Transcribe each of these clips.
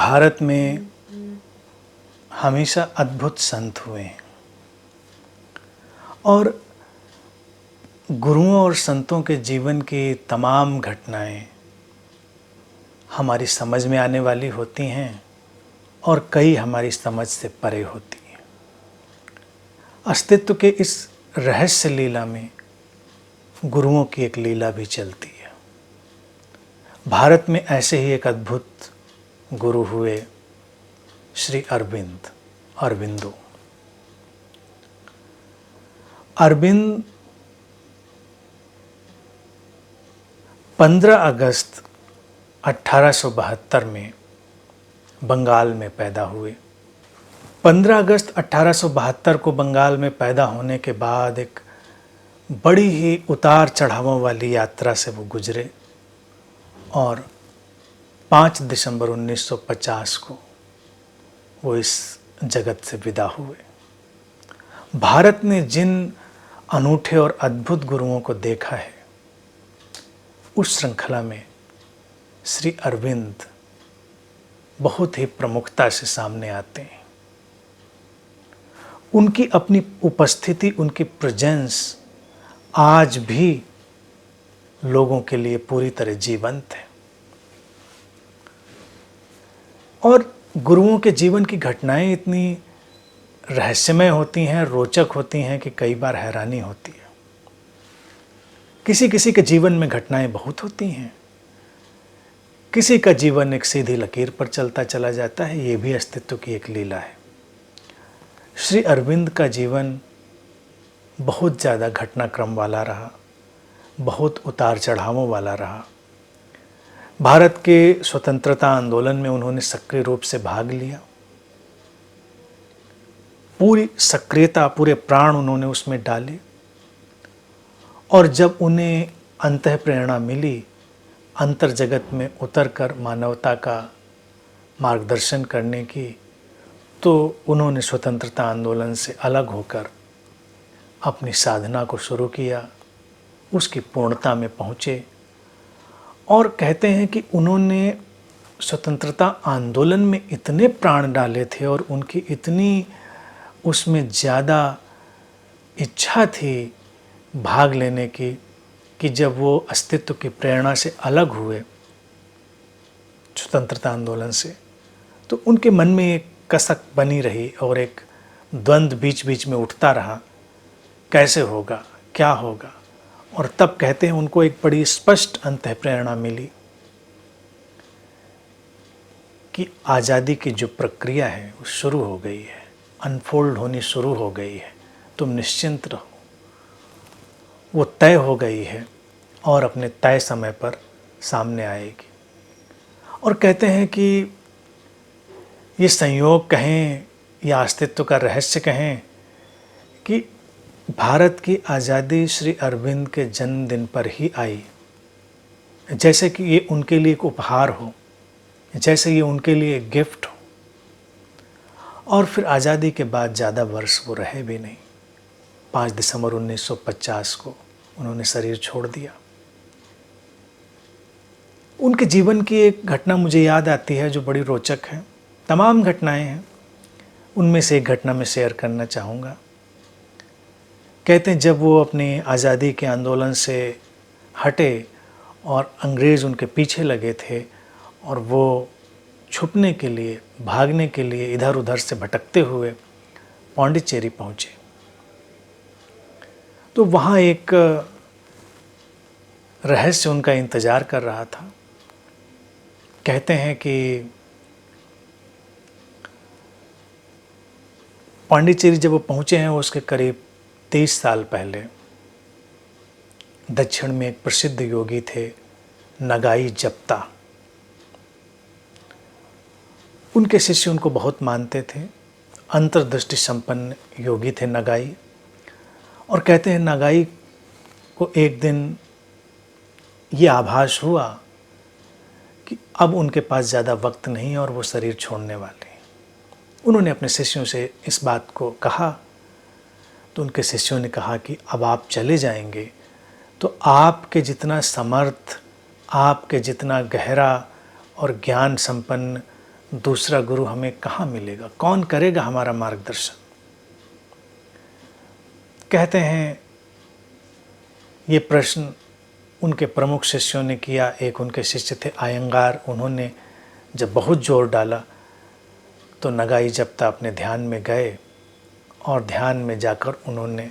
भारत में हमेशा अद्भुत संत हुए हैं और गुरुओं और संतों के जीवन की तमाम घटनाएं हमारी समझ में आने वाली होती हैं और कई हमारी समझ से परे होती हैं। अस्तित्व के इस रहस्य लीला में गुरुओं की एक लीला भी चलती है। भारत में ऐसे ही एक अद्भुत गुरु हुए श्री अरविंदो। अरविंद 15 अगस्त 1872 में बंगाल में पैदा हुए। 15 अगस्त 1872 को बंगाल में पैदा होने के बाद एक बड़ी ही उतार चढ़ावों वाली यात्रा से वो गुजरे और 5 दिसंबर 1950 को वो इस जगत से विदा हुए। भारत ने जिन अनूठे और अद्भुत गुरुओं को देखा है, उस श्रृंखला में श्री अरविंद बहुत ही प्रमुखता से सामने आते हैं। उनकी अपनी उपस्थिति, उनकी प्रेजेंस आज भी लोगों के लिए पूरी तरह जीवंत है। और गुरुओं के जीवन की घटनाएं इतनी रहस्यमय होती हैं, रोचक होती हैं कि कई बार हैरानी होती है। किसी किसी के जीवन में घटनाएं बहुत होती हैं, किसी का जीवन एक सीधी लकीर पर चलता चला जाता है। ये भी अस्तित्व की एक लीला है। श्री अरविंद का जीवन बहुत ज़्यादा घटनाक्रम वाला रहा, बहुत उतार चढ़ावों वाला रहा। भारत के स्वतंत्रता आंदोलन में उन्होंने सक्रिय रूप से भाग लिया। पूरी सक्रियता, पूरे प्राण उन्होंने उसमें डाले और जब उन्हें अंतः प्रेरणा मिली अंतर जगत में उतरकर मानवता का मार्गदर्शन करने की, तो उन्होंने स्वतंत्रता आंदोलन से अलग होकर अपनी साधना को शुरू किया, उसकी पूर्णता में पहुँचे। और कहते हैं कि उन्होंने स्वतंत्रता आंदोलन में इतने प्राण डाले थे और उनकी इतनी उसमें ज़्यादा इच्छा थी भाग लेने की कि जब वो अस्तित्व की प्रेरणा से अलग हुए स्वतंत्रता आंदोलन से, तो उनके मन में एक कसक बनी रही और एक द्वंद्व बीच बीच में उठता रहा, कैसे होगा, क्या होगा। और तब कहते हैं उनको एक बड़ी स्पष्ट अंतः प्रेरणा मिली कि आज़ादी की जो प्रक्रिया है वो शुरू हो गई है, अनफोल्ड होनी शुरू हो गई है, तुम निश्चिंत रहो, वो तय हो गई है और अपने तय समय पर सामने आएगी। और कहते हैं कि ये संयोग कहें या अस्तित्व का रहस्य कहें कि भारत की आज़ादी श्री अरविंद के जन्मदिन पर ही आई, जैसे कि ये उनके लिए एक उपहार हो, जैसे ये उनके लिए एक गिफ्ट हो। और फिर आज़ादी के बाद ज़्यादा वर्ष वो रहे भी नहीं। 5 दिसंबर 1950 को उन्होंने शरीर छोड़ दिया। उनके जीवन की एक घटना मुझे याद आती है जो बड़ी रोचक है। तमाम घटनाएं हैं, उनमें से एक घटना मैं शेयर करना चाहूँगा। कहते हैं जब वो अपनी आज़ादी के आंदोलन से हटे और अंग्रेज़ उनके पीछे लगे थे और वो छुपने के लिए, भागने के लिए इधर उधर से भटकते हुए पौंडीचेरी पहुँचे, तो वहाँ एक रहस्य उनका इंतज़ार कर रहा था। कहते हैं कि पौंडीचेरी जब वो पहुँचे हैं, उसके करीब 23 साल पहले दक्षिण में एक प्रसिद्ध योगी थे नगाई जप्ता। उनके शिष्य उनको बहुत मानते थे, अंतर्दृष्टि संपन्न योगी थे नगाई। और कहते हैं नगाई को एक दिन ये आभास हुआ कि अब उनके पास ज़्यादा वक्त नहीं और वो शरीर छोड़ने वाले हैं। उन्होंने अपने शिष्यों से इस बात को कहा, तो उनके शिष्यों ने कहा कि अब आप चले जाएंगे तो आपके जितना समर्थ, आपके जितना गहरा और ज्ञान संपन्न दूसरा गुरु हमें कहाँ मिलेगा, कौन करेगा हमारा मार्गदर्शन। कहते हैं ये प्रश्न उनके प्रमुख शिष्यों ने किया। एक उनके शिष्य थे आयंगार, उन्होंने जब बहुत जोर डाला तो नगाई जपता अपने ध्यान में गए और ध्यान में जाकर उन्होंने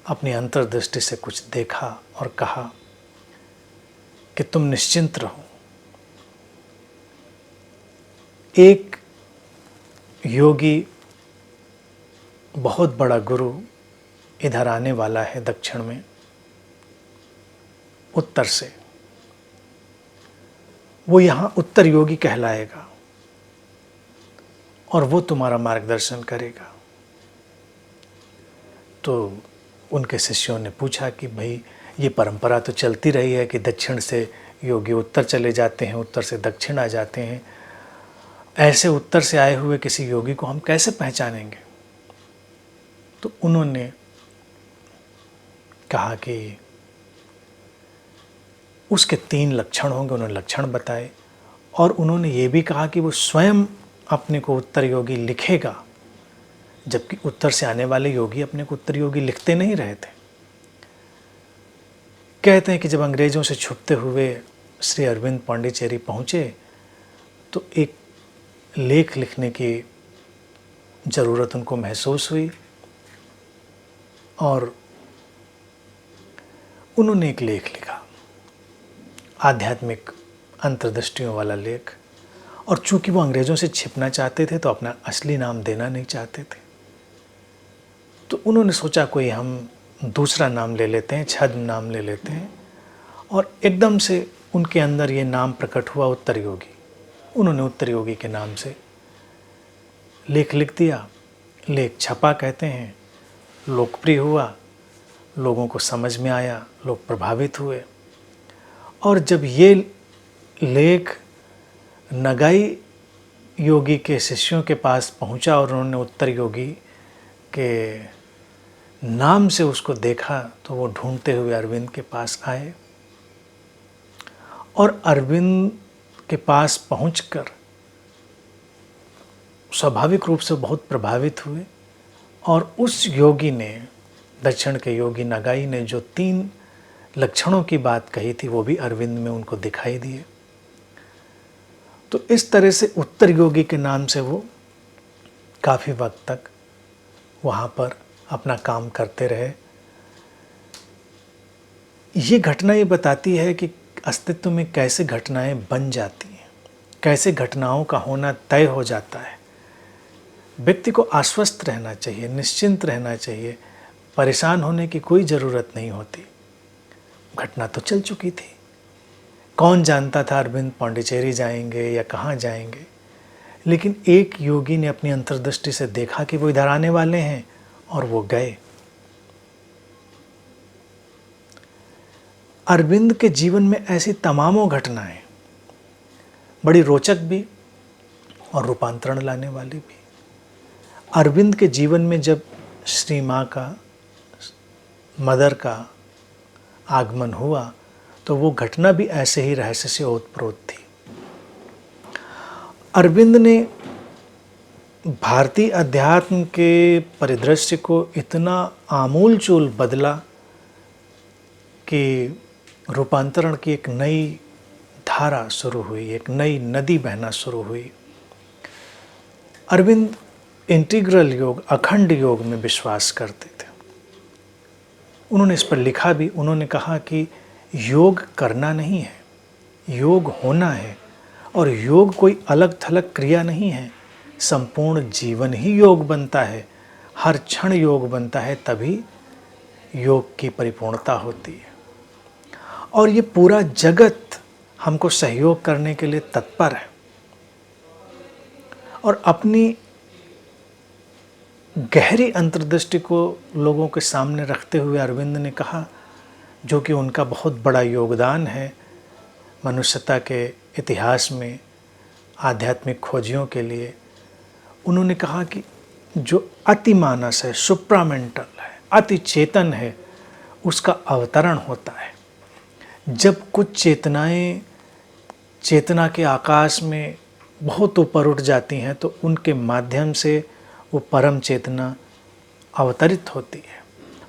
अपनी अंतर्दृष्टि से कुछ देखा और कहा कि तुम निश्चिंत रहो, एक योगी बहुत बड़ा गुरु इधर आने वाला है दक्षिण में, उत्तर से। वो यहाँ उत्तर योगी कहलाएगा और वो तुम्हारा मार्गदर्शन करेगा। तो उनके शिष्यों ने पूछा कि भाई ये परंपरा तो चलती रही है कि दक्षिण से योगी उत्तर चले जाते हैं, उत्तर से दक्षिण आ जाते हैं, ऐसे उत्तर से आए हुए किसी योगी को हम कैसे पहचानेंगे। तो उन्होंने कहा कि उसके 3 लक्षण होंगे, उन्होंने लक्षण बताए और उन्होंने ये भी कहा कि वो स्वयं अपने को उत्तर योगी लिखेगा, जबकि उत्तर से आने वाले योगी अपने को उत्तर योगी लिखते नहीं रहे थे। कहते हैं कि जब अंग्रेज़ों से छुपते हुए श्री अरविंद पांडिचेरी पहुँचे तो एक लेख लिखने की ज़रूरत उनको महसूस हुई और उन्होंने एक लेख लिखा, आध्यात्मिक अंतर्दृष्टियों वाला लेख। और चूंकि वो अंग्रेज़ों से छिपना चाहते थे तो अपना असली नाम देना नहीं चाहते थे, तो उन्होंने सोचा कोई हम दूसरा नाम ले लेते हैं, छद्म नाम ले लेते हैं। और एकदम से उनके अंदर ये नाम प्रकट हुआ, उत्तर योगी। उन्होंने उत्तर योगी के नाम से लेख लिख दिया। लेख छपा, कहते हैं लोकप्रिय हुआ, लोगों को समझ में आया, लोग प्रभावित हुए। और जब ये लेख नगाई योगी के शिष्यों के पास पहुंचा और उन्होंने उत्तर योगी के नाम से उसको देखा तो वो ढूंढते हुए अरविंद के पास आए और अरविंद के पास पहुंचकर स्वाभाविक रूप से बहुत प्रभावित हुए। और उस योगी ने, दक्षिण के योगी नगाई ने जो 3 लक्षणों की बात कही थी वो भी अरविंद में उनको दिखाई दिए। तो इस तरह से उत्तर योगी के नाम से वो काफ़ी वक्त तक वहाँ पर अपना काम करते रहे। ये घटना ये बताती है कि अस्तित्व में कैसे घटनाएं बन जाती हैं, कैसे घटनाओं का होना तय हो जाता है। व्यक्ति को आश्वस्त रहना चाहिए, निश्चिंत रहना चाहिए, परेशान होने की कोई ज़रूरत नहीं होती। घटना तो चल चुकी थी, कौन जानता था अरविंद पांडिचेरी जाएंगे या कहाँ जाएंगे। लेकिन एक योगी ने अपनी अंतर्दृष्टि से देखा कि वो इधर आने वाले हैं और वो गए। अरविंद के जीवन में ऐसी तमामों घटनाएं, बड़ी रोचक भी और रूपांतरण लाने वाली भी। अरविंद के जीवन में जब श्री माँ का, मदर का आगमन हुआ तो वो घटना भी ऐसे ही रहस्य से ओतप्रोत थी। अरविंद ने भारतीय अध्यात्म के परिदृश्य को इतना आमूलचूल बदला कि रूपांतरण की एक नई धारा शुरू हुई, एक नई नदी बहना शुरू हुई। अरविंद इंटीग्रल योग, अखंड योग में विश्वास करते थे। उन्होंने इस पर लिखा भी। उन्होंने कहा कि योग करना नहीं है, योग होना है। और योग कोई अलग थलग क्रिया नहीं है, संपूर्ण जीवन ही योग बनता है, हर क्षण योग बनता है, तभी योग की परिपूर्णता होती है। और ये पूरा जगत हमको सहयोग करने के लिए तत्पर है। और अपनी गहरी अंतर्दृष्टि को लोगों के सामने रखते हुए अरविंद ने कहा, जो कि उनका बहुत बड़ा योगदान है मनुष्यता के इतिहास में आध्यात्मिक खोजियों के लिए। उन्होंने कहा कि जो अतिमानस है, सुप्रामेंटल है, अति चेतन है, उसका अवतरण होता है। जब कुछ चेतनाएं चेतना के आकाश में बहुत ऊपर उठ जाती हैं तो उनके माध्यम से वो परम चेतना अवतरित होती है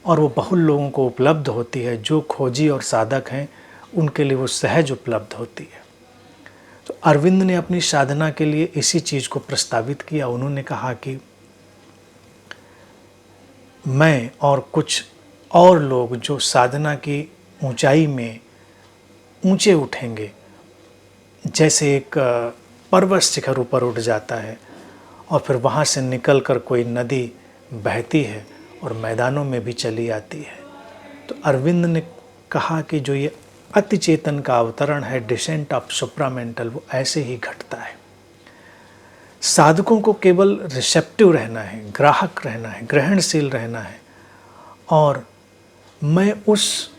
और वो बहुत लोगों को उपलब्ध होती है। जो खोजी और साधक हैं उनके लिए वो सहज उपलब्ध होती है। तो अरविंद ने अपनी साधना के लिए इसी चीज़ को प्रस्तावित किया। उन्होंने कहा कि मैं और कुछ और लोग जो साधना की ऊंचाई में ऊंचे उठेंगे, जैसे एक पर्वत शिखर ऊपर उठ जाता है और फिर वहाँ से निकलकर कोई नदी बहती है और मैदानों में भी चली आती है। तो अरविंद ने कहा कि जो ये अति चेतन का अवतरण है, डिसेंट ऑफ सुप्रामेंटल, वो ऐसे ही घटता है। साधकों को केवल रिसेप्टिव रहना है, ग्राहक रहना है, ग्रहणशील रहना है और मैं उस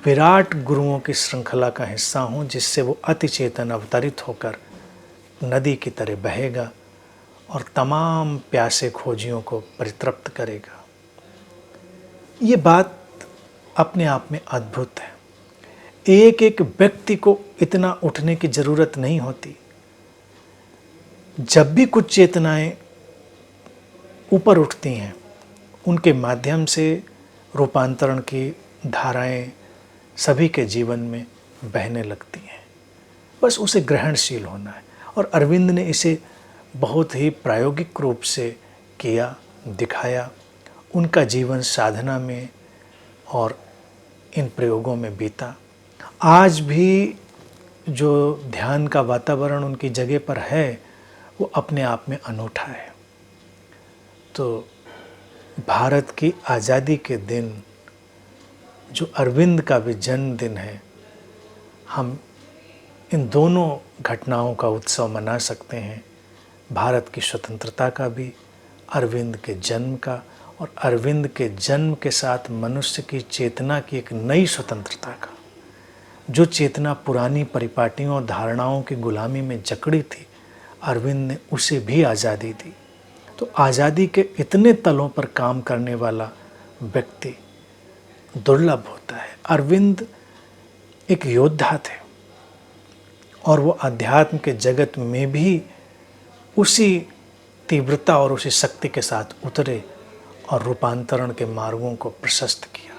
विराट गुरुओं की श्रृंखला का हिस्सा हूँ जिससे वो अति चेतन अवतरित होकर नदी की तरह बहेगा और तमाम प्यासे खोजियों को परितृप्त करेगा। ये बात अपने आप में अद्भुत है। एक एक व्यक्ति को इतना उठने की ज़रूरत नहीं होती। जब भी कुछ चेतनाएं ऊपर उठती हैं उनके माध्यम से रूपांतरण की धाराएं सभी के जीवन में बहने लगती हैं। बस उसे ग्रहणशील होना है और अरविंद ने इसे बहुत ही प्रायोगिक रूप से किया, दिखाया। उनका जीवन साधना में और इन प्रयोगों में बीता। आज भी जो ध्यान का वातावरण उनकी जगह पर है वो अपने आप में अनूठा है। तो भारत की आज़ादी के दिन जो अरविंद का भी जन्मदिन है, हम इन दोनों घटनाओं का उत्सव मना सकते हैं। भारत की स्वतंत्रता का भी, अरविंद के जन्म का, और अरविंद के जन्म के साथ मनुष्य की चेतना की एक नई स्वतंत्रता का। जो चेतना पुरानी परिपाटियों और धारणाओं की गुलामी में जकड़ी थी, अरविंद ने उसे भी आज़ादी दी। तो आज़ादी के इतने तलों पर काम करने वाला व्यक्ति दुर्लभ होता है। अरविंद एक योद्धा थे और वो अध्यात्म के जगत में भी उसी तीव्रता और उसी शक्ति के साथ उतरे और रूपांतरण के मार्गों को प्रशस्त किया।